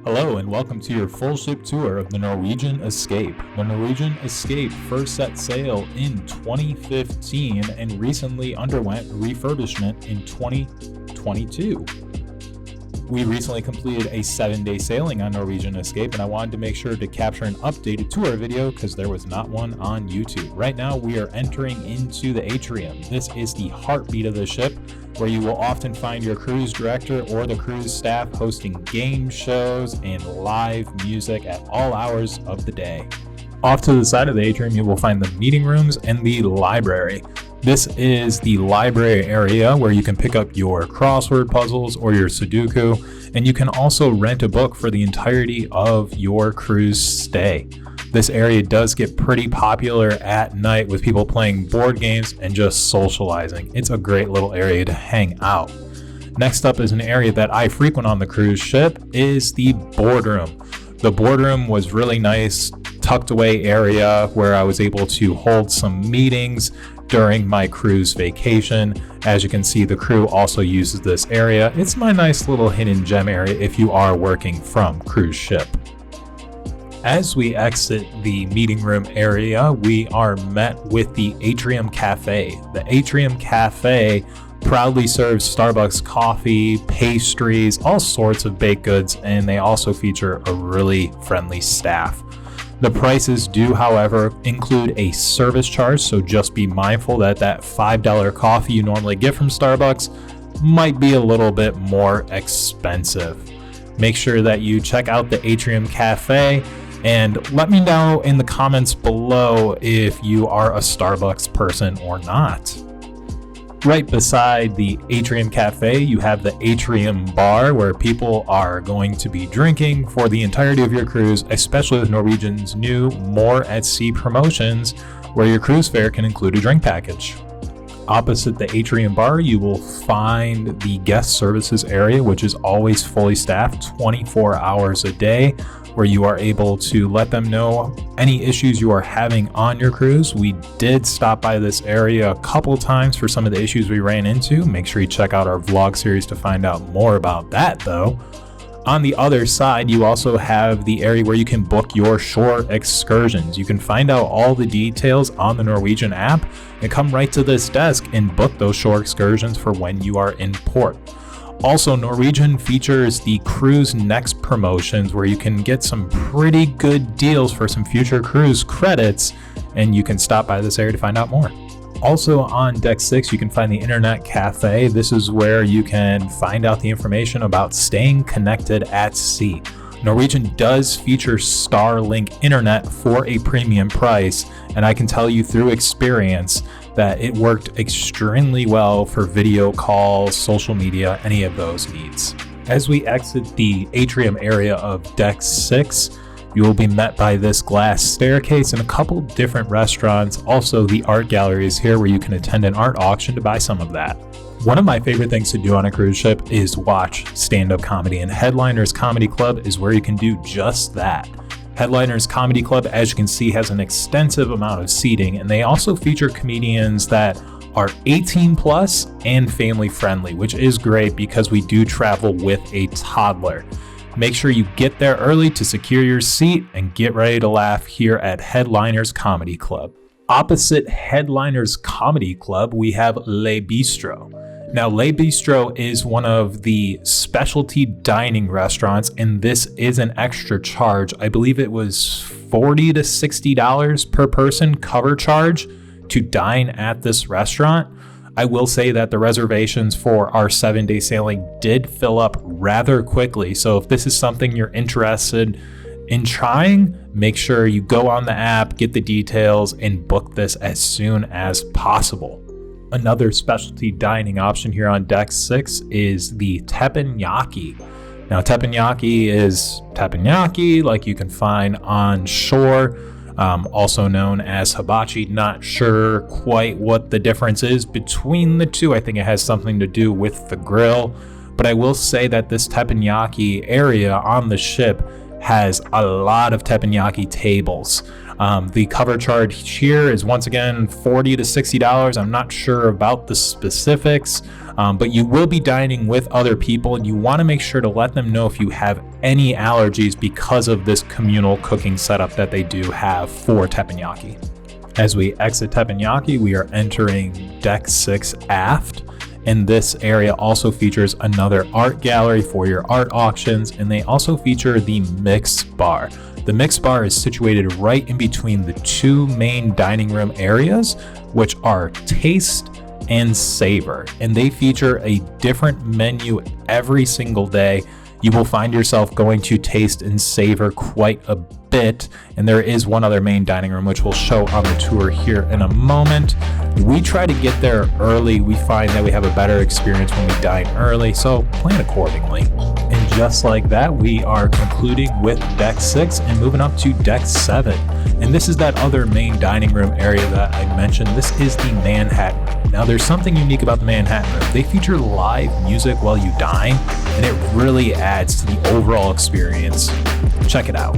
Hello and welcome to your full ship tour of the Norwegian Escape. The Norwegian Escape first set sail in 2015 and recently underwent refurbishment in 2022. We recently completed a 7-day sailing on Norwegian Escape, and I wanted to make sure to capture an updated tour video because there was not one on YouTube. Right now we are entering into the Atrium. This is the heartbeat of the ship, where you will often find your cruise director or the cruise staff hosting game shows and live music at all hours of the day. Off to the side of the atrium, you will find the meeting rooms and the library. This is the library area where you can pick up your crossword puzzles or your Sudoku, and you can also rent a book for the entirety of your cruise stay. This area does get pretty popular at night with people playing board games and just socializing. It's a great little area to hang out. Next up is an area that I frequent on the cruise ship is the boardroom. The boardroom was really nice, tucked away area where I was able to hold some meetings during my cruise vacation. As you can see, the crew also uses this area. It's my nice little hidden gem area if you are working from cruise ship. As we exit the meeting room area, we are met with the Atrium Cafe. The Atrium Cafe proudly serves Starbucks coffee, pastries, all sorts of baked goods, and they also feature a really friendly staff. The prices do, however, include a service charge, so just be mindful that that $5 coffee you normally get from Starbucks might be a little bit more expensive. Make sure that you check out the Atrium Cafe and let me know in the comments below if you are a Starbucks person or not. Right beside the Atrium Cafe, you have the Atrium Bar, where people are going to be drinking for the entirety of your cruise, especially with Norwegian's new More at Sea promotions, where your cruise fare can include a drink package. Opposite the Atrium Bar, you will find the guest services area, which is always fully staffed 24 hours a day, where you are able to let them know any issues you are having on your cruise. We did stop by this area a couple times for some of the issues we ran into. Make sure you check out our vlog series to find out more about that though. On the other side, you also have the area where you can book your shore excursions. You can find out all the details on the Norwegian app and come right to this desk and book those shore excursions for when you are in port. Also, Norwegian features the Cruise Next promotions, where you can get some pretty good deals for some future cruise credits, and you can stop by this area to find out more. Also on Deck 6, you can find the Internet Cafe. This is where you can find out the information about staying connected at sea. Norwegian does feature Starlink internet for a premium price, and I can tell you through experience that it worked extremely well for video calls, social media, any of those needs. As we exit the atrium area of Deck 6, you will be met by this glass staircase and a couple different restaurants. Also, the art gallery is here where you can attend an art auction to buy some of that. One of my favorite things to do on a cruise ship is watch stand-up comedy, and Headliners Comedy Club is where you can do just that. Headliners Comedy Club, as you can see, has an extensive amount of seating, and they also feature comedians that are 18 plus and family friendly, which is great because we do travel with a toddler. Make sure you get there early to secure your seat and get ready to laugh here at Headliners Comedy Club. Opposite Headliners Comedy Club, we have Le Bistro. Now, Le Bistro is one of the specialty dining restaurants, and this is an extra charge. I believe it was $40 to $60 per person cover charge to dine at this restaurant. I will say that the reservations for our 7-day sailing did fill up rather quickly. So if this is something you're interested in trying, make sure you go on the app, get the details, and book this as soon as possible. Another specialty dining option here on Deck 6 is the Teppanyaki. Now, Teppanyaki is teppanyaki like you can find on shore, also known as hibachi. Not sure quite what the difference is between the two. I think it has something to do with the grill, but I will say that this teppanyaki area on the ship has a lot of teppanyaki tables. The cover charge here is once again $40 to $60. I'm not sure about the specifics, but you will be dining with other people, and you want to make sure to let them know if you have any allergies because of this communal cooking setup that they do have for teppanyaki. As we exit Teppanyaki, we are entering Deck 6 aft, and this area also features another art gallery for your art auctions, and they also feature the MIXX Bar. The MIXX Bar is situated right in between the two main dining room areas, which are Taste and Savor, and they feature a different menu every single day. You will find yourself going to Taste and Savor quite a bit, and there is one other main dining room which we'll show on the tour here in a moment. We try to get there early. We find that we have a better experience when we dine early, so plan accordingly. And just like that, we are concluding with Deck 6 and moving up to Deck 7. And this is that other main dining room area that I mentioned. This is the Manhattan Room. Now, there's something unique about the Manhattan Room. They feature live music while you dine, and it really adds to the overall experience. Check it out.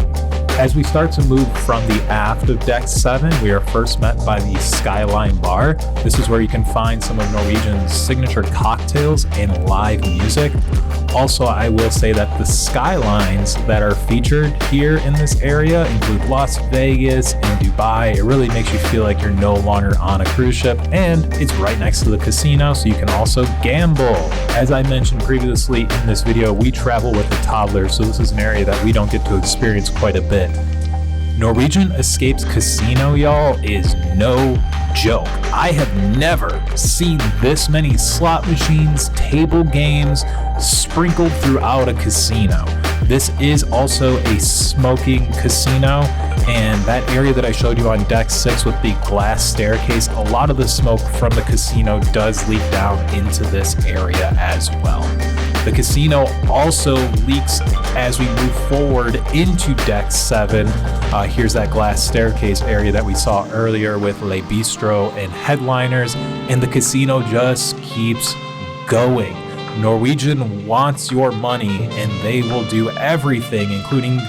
As we start to move from the aft of Deck 7, we are first met by the Skyline Bar. This is where you can find some of Norwegian's signature cocktails and live music. Also, I will say that the skylines that are featured here in this area include Las Vegas and Dubai. It really makes you feel like you're no longer on a cruise ship, and it's right next to the casino, so you can also gamble. As I mentioned previously in this video, we travel with a toddler, so this is an area that we don't get to experience quite a bit. Norwegian Escape Casino, y'all, is no joke. I have never seen this many slot machines, table games sprinkled throughout a casino. This is also a smoking casino, and that area that I showed you on Deck 6 with the glass staircase, a lot of the smoke from the casino does leak down into this area as well. The casino also leaks as we move forward into Deck 7. Here's that glass staircase area that we saw earlier with Le Bistro and headliners, and the casino just keeps going. Norwegian wants your money, and they will do everything, including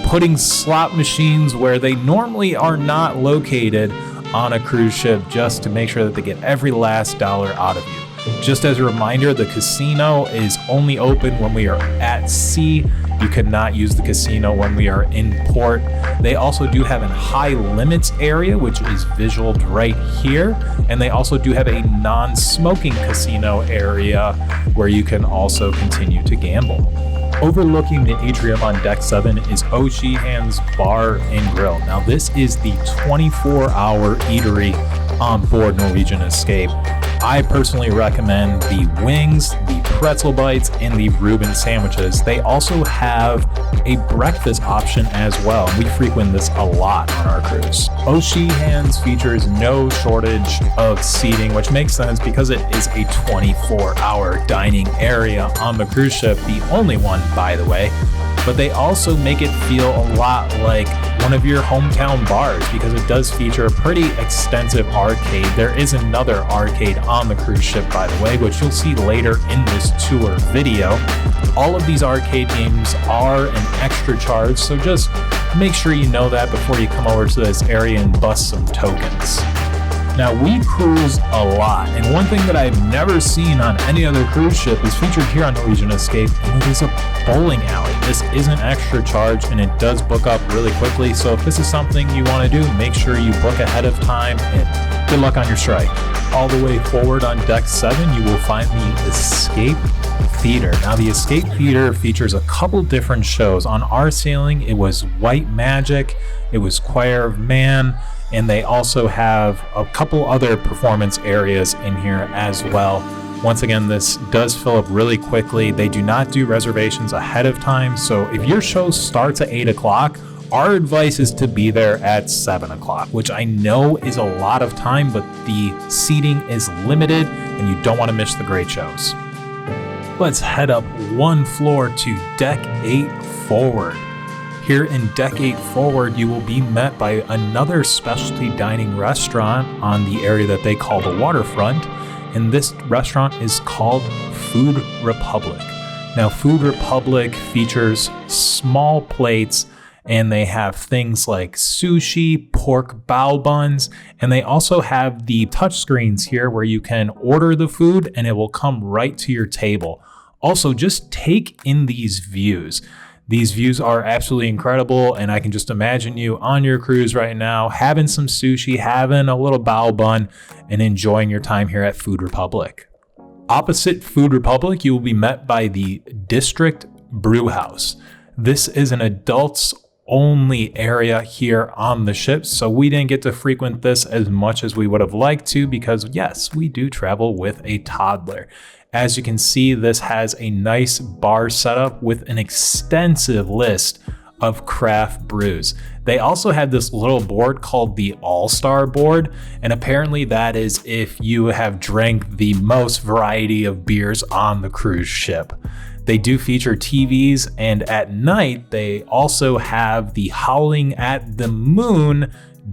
putting slot machines where they normally are not located on a cruise ship, just to make sure that they get every last dollar out of you. Just as a reminder, the casino is only open when we are at sea. You cannot use the casino when we are in port. They also do have a high limits area, which is visualed right here. And they also do have a non-smoking casino area where you can also continue to gamble. Overlooking the atrium on Deck 7 is Ocean's Bar and Grill. Now, this is the 24-hour eatery on board Norwegian Escape. I personally recommend the wings, the pretzel bites, and the Reuben sandwiches. They also have a breakfast option as well. We frequent this a lot on our cruise. Ocean's features no shortage of seating, which makes sense because it is a 24-hour dining area on the cruise ship, the only one, by the way. But they also make it feel a lot like one of your hometown bars because it does feature a pretty extensive arcade. There is another arcade on the cruise ship, by the way, which you'll see later in this tour video. All of these arcade games are an extra charge, so just make sure you know that before you come over to this area and bust some tokens. Now, we cruise a lot, and one thing that I've never seen on any other cruise ship is featured here on Norwegian Escape, and it is a bowling alley. This is an extra charge, and it does book up really quickly, so if this is something you want to do, make sure you book ahead of time, and good luck on your strike. All the way forward on Deck 7, you will find the Escape Theater. Now, the Escape Theater features a couple different shows. On our sailing, it was White Magic, it was Choir of Man, and they also have a couple other performance areas in here as well. Once again, this does fill up really quickly. They do not do reservations ahead of time, so if your show starts at 8 o'clock, our advice is to be there at 7 o'clock, which I know is a lot of time, but the seating is limited and you don't want to miss the great shows. Let's head up one floor to Deck 8 Forward. Here in Deck 8 Forward, you will be met by another specialty dining restaurant on the area that they call the Waterfront, and this restaurant is called Food Republic. Now, Food Republic features small plates, and they have things like sushi, pork bao buns, and they also have the touch screens here where you can order the food and it will come right to your table. Also, just take in these views. These views are absolutely incredible, and I can just imagine you on your cruise right now, having some sushi, having a little bao bun, and enjoying your time here at Food Republic. Opposite Food Republic, you will be met by the District Brewhouse. This is an adults only area here on the ship, so we didn't get to frequent this as much as we would have liked to because yes, we do travel with a toddler. As you can see, this has a nice bar setup with an extensive list of craft brews. They also have this little board called the All-Star board, and apparently that is if you have drank the most variety of beers on the cruise ship. They do feature TVs, and at night they also have the Howling at the Moon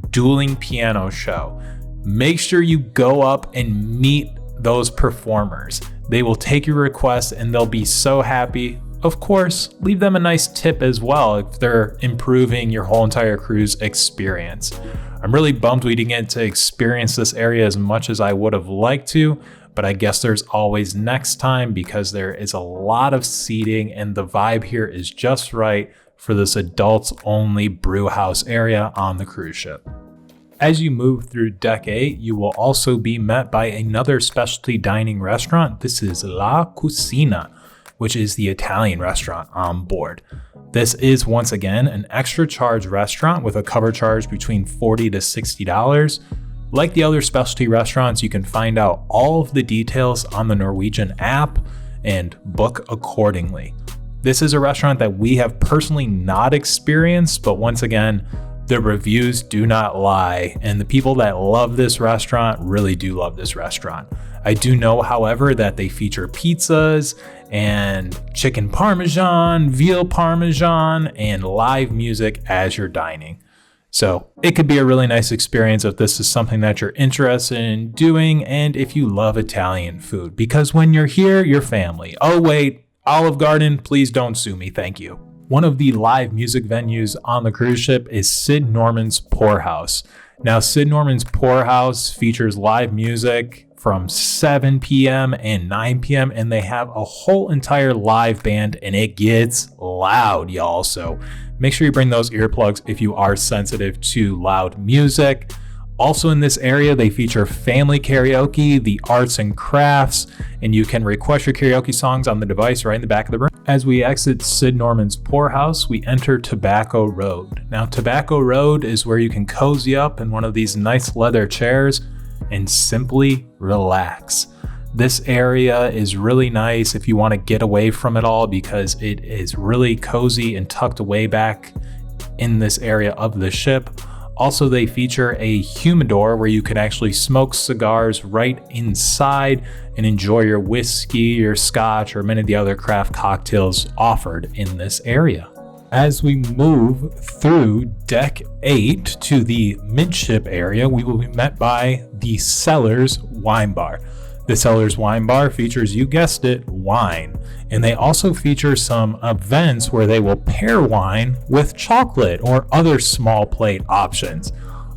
dueling piano show. Make sure you go up and meet those performers. They will take your request and they'll be so happy. Of course, leave them a nice tip as well if they're improving your whole entire cruise experience. I'm really bummed we didn't get to experience this area as much as I would have liked to, but I guess there's always next time because there is a lot of seating and the vibe here is just right for this adults only brew house area on the cruise ship. As you move through Deck 8, you will also be met by another specialty dining restaurant. This is La Cucina, which is the Italian restaurant on board. This is once again an extra charge restaurant with a cover charge between $40 to $60. Like the other specialty restaurants, you can find out all of the details on the Norwegian app and book accordingly. This is a restaurant that we have personally not experienced, but once again, the reviews do not lie, and the people that love this restaurant really do love this restaurant. I do know, however, that they feature pizzas and chicken parmesan, veal parmesan, and live music as you're dining. So it could be a really nice experience if this is something that you're interested in doing and if you love Italian food, because when you're here, you're family. Oh wait, Olive Garden, please don't sue me, thank you. One of the live music venues on the cruise ship is Sid Norman's Poorhouse. Now, Sid Norman's Poorhouse features live music from 7 p.m. and 9 p.m. and they have a whole entire live band and it gets loud, y'all. So make sure you bring those earplugs if you are sensitive to loud music. Also in this area, they feature family karaoke, the arts and crafts, and you can request your karaoke songs on the device right in the back of the room. As we exit Sid Norman's Poorhouse, we enter Tobacco Road. Now, Tobacco Road is where you can cozy up in one of these nice leather chairs and simply relax. This area is really nice if you want to get away from it all because it is really cozy and tucked away back in this area of the ship. Also, they feature a humidor where you can actually smoke cigars right inside and enjoy your whiskey, your scotch, or many of the other craft cocktails offered in this area. As we move through Deck 8 to the midship area, we will be met by the Cellars Wine Bar. The Cellars Wine Bar features, you guessed it, wine. And they also feature some events where they will pair wine with chocolate or other small plate options.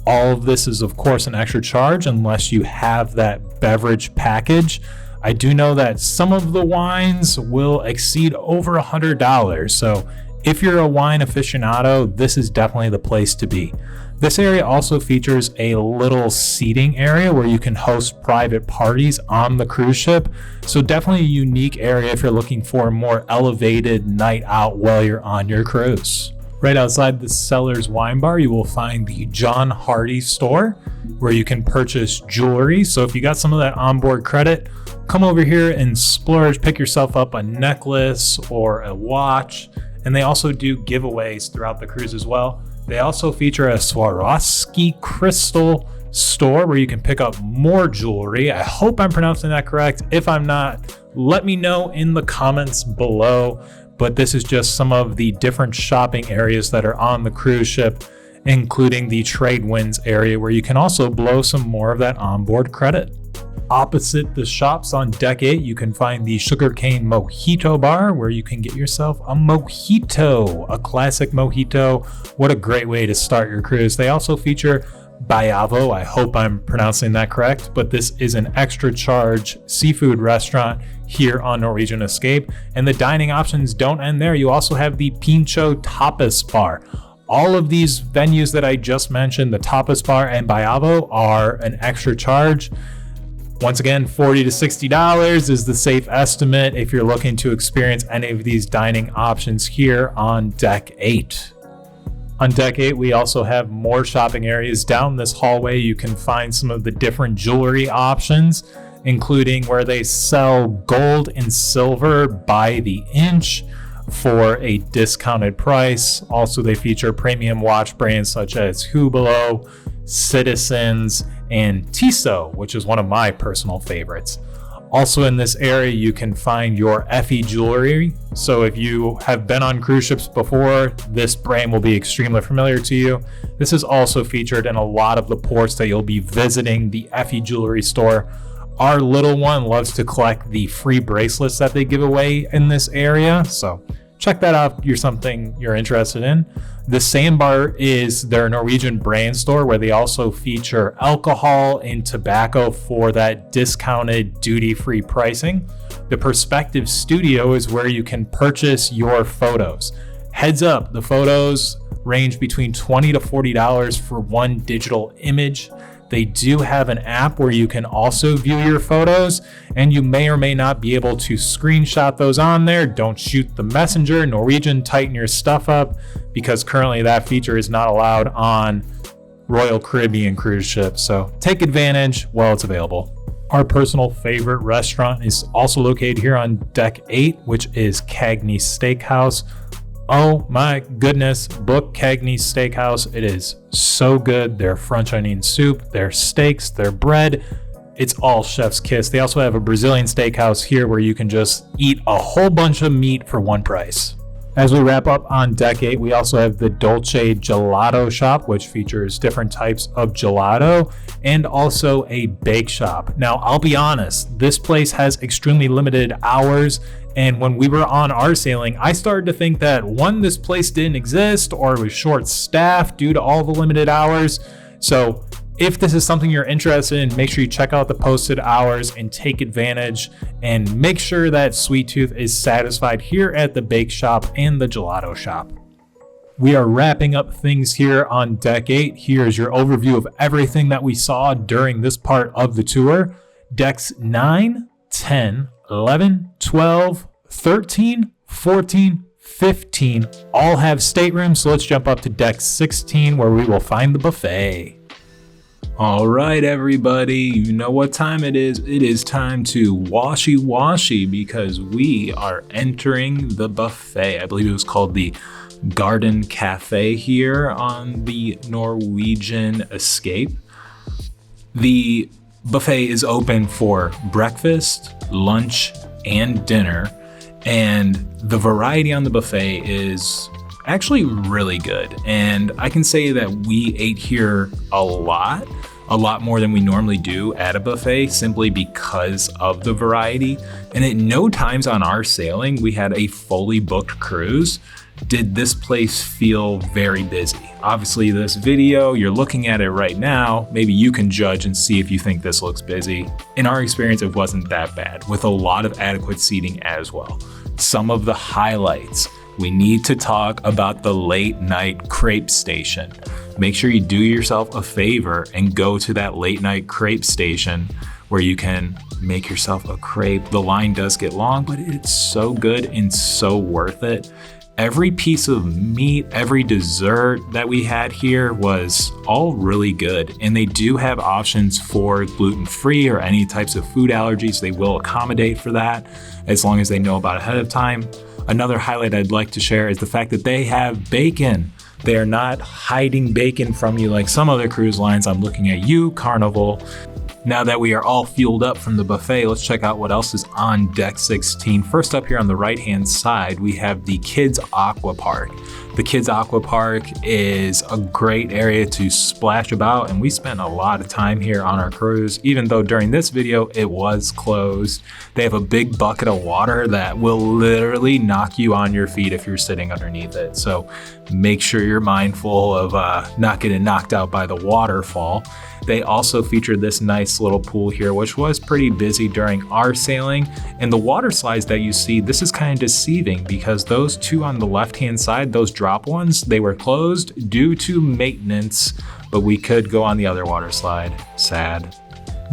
All of this is, of course, an extra charge unless you have that beverage package. I do know that some of the wines will exceed over $100. So if you're a wine aficionado, this is definitely the place to be. This area also features a little seating area where you can host private parties on the cruise ship. So definitely a unique area if you're looking for a more elevated night out while you're on your cruise. Right outside the Cellars Wine Bar, you will find the John Hardy store where you can purchase jewelry. So if you got some of that onboard credit, come over here and splurge, pick yourself up a necklace or a watch. And they also do giveaways throughout the cruise as well. They also feature a Swarovski crystal store where you can pick up more jewelry. I hope I'm pronouncing that correct. If I'm not, let me know in the comments below. But this is just some of the different shopping areas that are on the cruise ship, including the trade winds area where you can also blow some more of that onboard credit. Opposite the shops on deck 8, you can find the Sugarcane Mojito Bar, where you can get yourself a mojito, a classic mojito. What a great way to start your cruise. They also feature Bayavo, I hope I'm pronouncing that correct, but this is an extra charge seafood restaurant here on Norwegian Escape. And the dining options don't end there. You also have the Pinchos Tapas Bar. All of these venues that I just mentioned, the Tapas Bar and Bayavo, are an extra charge. Once again, $40 to $60 is the safe estimate if you're looking to experience any of these dining options here on deck 8. On deck 8, we also have more shopping areas. Down this hallway, you can find some of the different jewelry options, including where they sell gold and silver by the inch for a discounted price. Also, they feature premium watch brands such as Hublot, Citizens, and Tissot, which is one of my personal favorites. Also in this area, you can find your Effie jewelry. So if you have been on cruise ships before, this brand will be extremely familiar to you. This is also featured in a lot of the ports that you'll be visiting, the Effie jewelry store. Our little one loves to collect the free bracelets that they give away in this area. So check that out if you're something you're interested in. The Sandbar is their Norwegian brand store, where they also feature alcohol and tobacco for that discounted duty-free pricing. The Perspective Studio is where you can purchase your photos. Heads up, the photos range between $20 to $40 for one digital image. They do have an app where you can also view your photos, and you may or may not be able to screenshot those on there. Don't shoot the messenger. Norwegian, tighten your stuff up, because currently that feature is not allowed on Royal Caribbean cruise ships. So take advantage while it's available. Our personal favorite restaurant is also located here on deck 8, which is Cagney Steakhouse. Oh my goodness, book Cagney Steakhouse. It is so good. Their French onion soup, their steaks, their bread, it's all chef's kiss. They also have a Brazilian steakhouse here where you can just eat a whole bunch of meat for one price. As we wrap up on deck 8, we also have the Dolce Gelato shop, which features different types of gelato, and also a bake shop. Now, I'll be honest, this place has extremely limited hours, and when we were on our sailing, I started to think that, one, this place didn't exist, or it was short-staffed due to all the limited hours. So if this is something you're interested in, make sure you check out the posted hours and take advantage, and make sure that Sweet Tooth is satisfied here at the bake shop and the gelato shop. We are wrapping up things here on deck 8. Here's your overview of everything that we saw during this part of the tour. Decks 9, 10, 11, 12, 13, 14, 15 all have staterooms. So let's jump up to deck 16, where we will find the buffet. All right, everybody, you know what time it is. It is time to washy, because we are entering the buffet. I believe it was called the Garden Cafe here on the Norwegian Escape. The buffet is open for breakfast, lunch, and dinner, and the variety on the buffet is actually really good. And I can say that we ate here a lot more than we normally do at a buffet, simply because of the variety. And at no times on our sailing, we had a fully booked cruise, did this place feel very busy. Obviously, this video, you're looking at it right now, maybe you can judge and see if you think this looks busy. In our experience, it wasn't that bad, with a lot of adequate seating as well. Some of the highlights: we need to talk about the late night crepe station. Make sure you do yourself a favor and go to that late night crepe station where you can make yourself a crepe. The line does get long, but it's so good and so worth it. Every piece of meat, every dessert that we had here was all really good. And they do have options for gluten-free or any types of food allergies. They will accommodate for that as long as they know about it ahead of time. Another highlight I'd like to share is the fact that they have bacon. They are not hiding bacon from you like some other cruise lines. I'm looking at you, Carnival. Now that we are all fueled up from the buffet, let's check out what else is on Deck 16. First up here on the right-hand side, we have the Kids Aqua Park. The Kids Aqua Park is a great area to splash about, and we spent a lot of time here on our cruise, even though during this video it was closed. They have a big bucket of water that will literally knock you on your feet if you're sitting underneath it. So make sure you're mindful of not getting knocked out by the waterfall. They also featured this nice little pool here, which was pretty busy during our sailing. And the water slides that you see, this is kind of deceiving because those two on the left-hand side, those drop ones, they were closed due to maintenance, but we could go on the other water slide. Sad.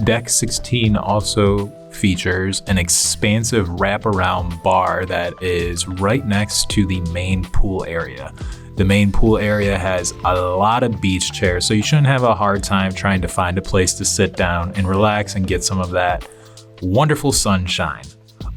Deck 16 also features an expansive wraparound bar that is right next to the main pool area. The main pool area has a lot of beach chairs, so you shouldn't have a hard time trying to find a place to sit down and relax and get some of that wonderful sunshine.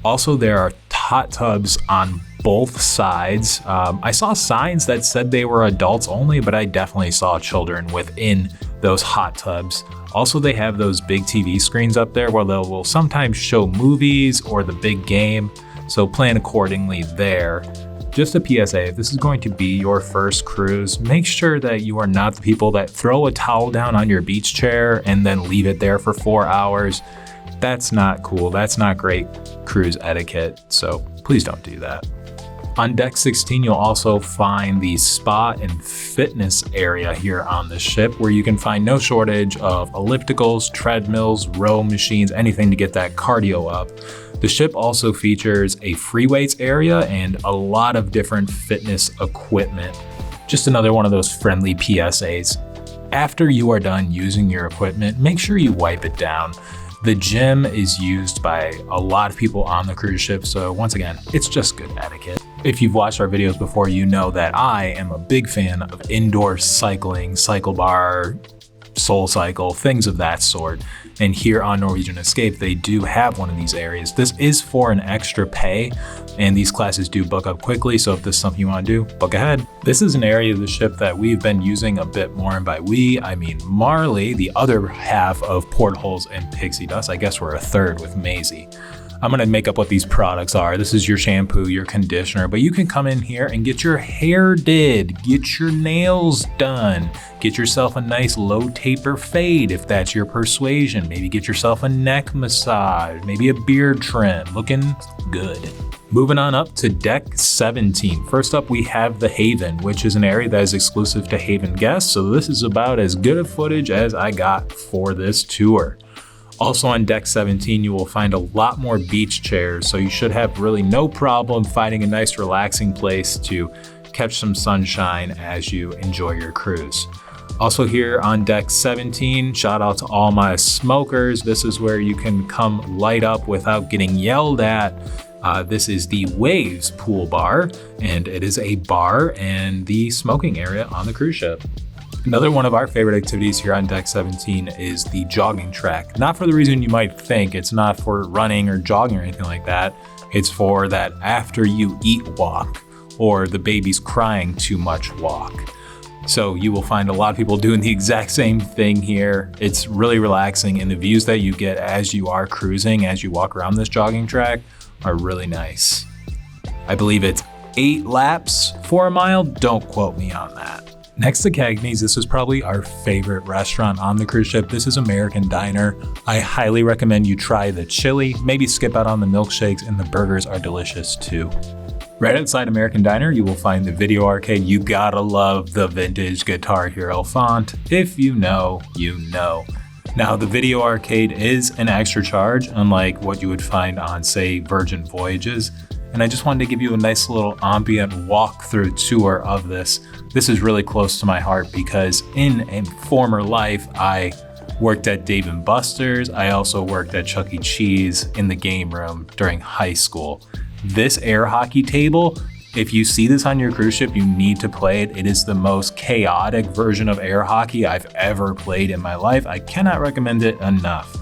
Also, there are hot tubs on both sides. I saw signs that said they were adults only, but I definitely saw children within those hot tubs. Also, they have those big TV screens up there where they will sometimes show movies or the big game, so plan accordingly there. Just a PSA, if this is going to be your first cruise, make sure that you are not the people that throw a towel down on your beach chair and then leave it there for 4 hours. That's not cool. That's not great cruise etiquette, so please don't do that. On Deck 16, you'll also find the spa and fitness area here on the ship, where you can find no shortage of ellipticals, treadmills, row machines, anything to get that cardio up. The ship also features a free weights area and a lot of different fitness equipment. Just another one of those friendly PSAs. After you are done using your equipment, make sure you wipe it down. The gym is used by a lot of people on the cruise ship, so once again, it's just good etiquette. If you've watched our videos before, you know that I am a big fan of indoor cycling, cycle bar, Soul Cycle, things of that sort. And here on Norwegian Escape, they do have one of these areas. This is for an extra pay, and these classes do book up quickly, so if this is something you want to do, book ahead. This is an area of the ship that we've been using a bit more, and by we, I mean Marley, the other half of Portholes and Pixie Dust. I guess we're a third with Maisie. I'm gonna make up what these products are. This is your shampoo, your conditioner, but you can come in here and get your hair did, get your nails done, get yourself a nice low taper fade if that's your persuasion. Maybe get yourself a neck massage, maybe a beard trim, looking good. Moving on up to Deck 17. First up, we have the Haven, which is an area that is exclusive to Haven guests, so this is about as good a footage as I got for this tour. Also on Deck 17, you will find a lot more beach chairs, so you should have really no problem finding a nice relaxing place to catch some sunshine as you enjoy your cruise. Also here on Deck 17, shout out to all my smokers. This is where you can come light up without getting yelled at. This is the Waves Pool Bar, and it is a bar and the smoking area on the cruise ship. Another one of our favorite activities here on Deck 17 is the jogging track. Not for the reason you might think. It's not for running or jogging or anything like that. It's for that after you eat walk, or the baby's crying too much walk. So you will find a lot of people doing the exact same thing here. It's really relaxing, and the views that you get as you are cruising, as you walk around this jogging track, are really nice. I believe it's 8 laps for a mile. Don't quote me on that. Next to Cagney's, this is probably our favorite restaurant on the cruise ship. This is American Diner. I highly recommend you try the chili, maybe skip out on the milkshakes, and the burgers are delicious too. Right outside American Diner, you will find the video arcade. You gotta love the vintage Guitar Hero font. If you know, you know. Now, the video arcade is an extra charge, unlike what you would find on, say, Virgin Voyages. And I just wanted to give you a nice little ambient walkthrough tour of this. This is really close to my heart because in a former life, I worked at Dave & Buster's. I also worked at Chuck E. Cheese in the game room during high school. This air hockey table, if you see this on your cruise ship, you need to play it. It is the most chaotic version of air hockey I've ever played in my life. I cannot recommend it enough.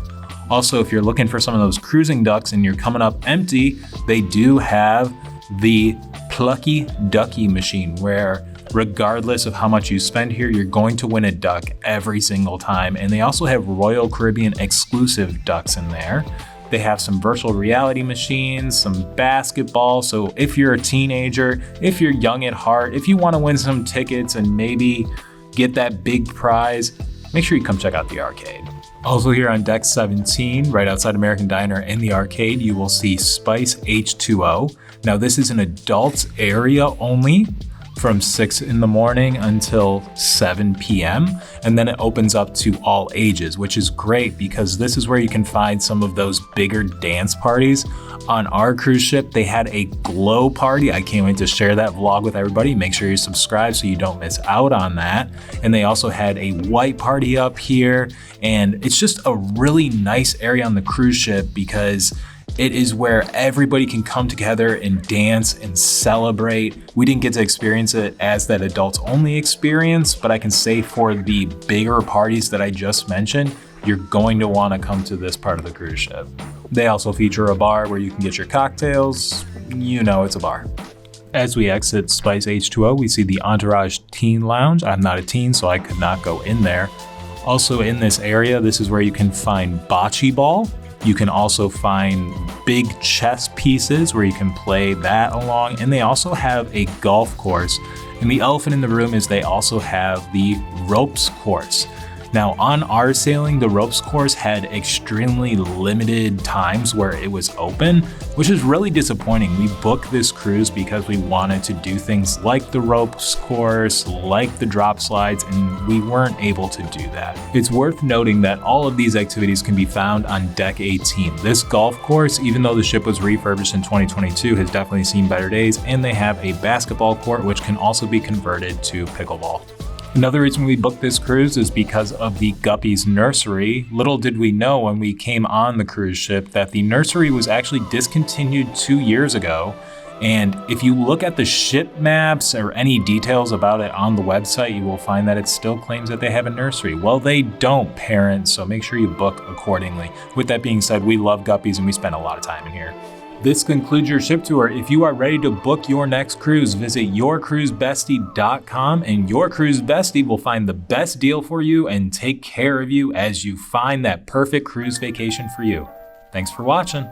Also, if you're looking for some of those cruising ducks and you're coming up empty, they do have the Plucky Ducky machine, where regardless of how much you spend here, you're going to win a duck every single time. And they also have Royal Caribbean exclusive ducks in there. They have some virtual reality machines, some basketball. So if you're a teenager, if you're young at heart, if you want to win some tickets and maybe get that big prize, make sure you come check out the arcade. Also here on deck 17, right outside American Diner in the arcade, you will see Spice H2O. Now this is an adults area only from 6 in the morning until 7 p.m. And then it opens up to all ages, which is great because this is where you can find some of those bigger dance parties. On our cruise ship, they had a glow party. I can't wait to share that vlog with everybody. Make sure you subscribe so you don't miss out on that. And they also had a white party up here. And it's just a really nice area on the cruise ship because it is where everybody can come together and dance and celebrate. We didn't get to experience it as that adults only experience, but I can say for the bigger parties that I just mentioned, you're going to want to come to this part of the cruise ship. They also feature a bar where you can get your cocktails. You know it's a bar. As we exit Spice H2O, we see the Entourage Teen Lounge. I'm not a teen, so I could not go in there. Also in this area, this is where you can find Bocce Ball. You can also find big chess pieces where you can play that along. And they also have a golf course. And the elephant in the room is they also have the ropes course. Now on our sailing, the ropes course had extremely limited times where it was open, which is really disappointing. We booked this cruise because we wanted to do things like the ropes course, like the drop slides, and we weren't able to do that. It's worth noting that all of these activities can be found on deck 18. This golf course, even though the ship was refurbished in 2022, has definitely seen better days, and they have a basketball court which can also be converted to pickleball. Another reason we booked this cruise is because of the Guppies nursery. Little did we know when we came on the cruise ship that the nursery was actually discontinued 2 years ago. And if you look at the ship maps or any details about it on the website, you will find that it still claims that they have a nursery. Well, they don't, parents, so make sure you book accordingly. With that being said, we love Guppies and we spend a lot of time in here. This concludes your ship tour. If you are ready to book your next cruise, visit yourcruisebestie.com and Your Cruise Bestie will find the best deal for you and take care of you as you find that perfect cruise vacation for you. Thanks for watching.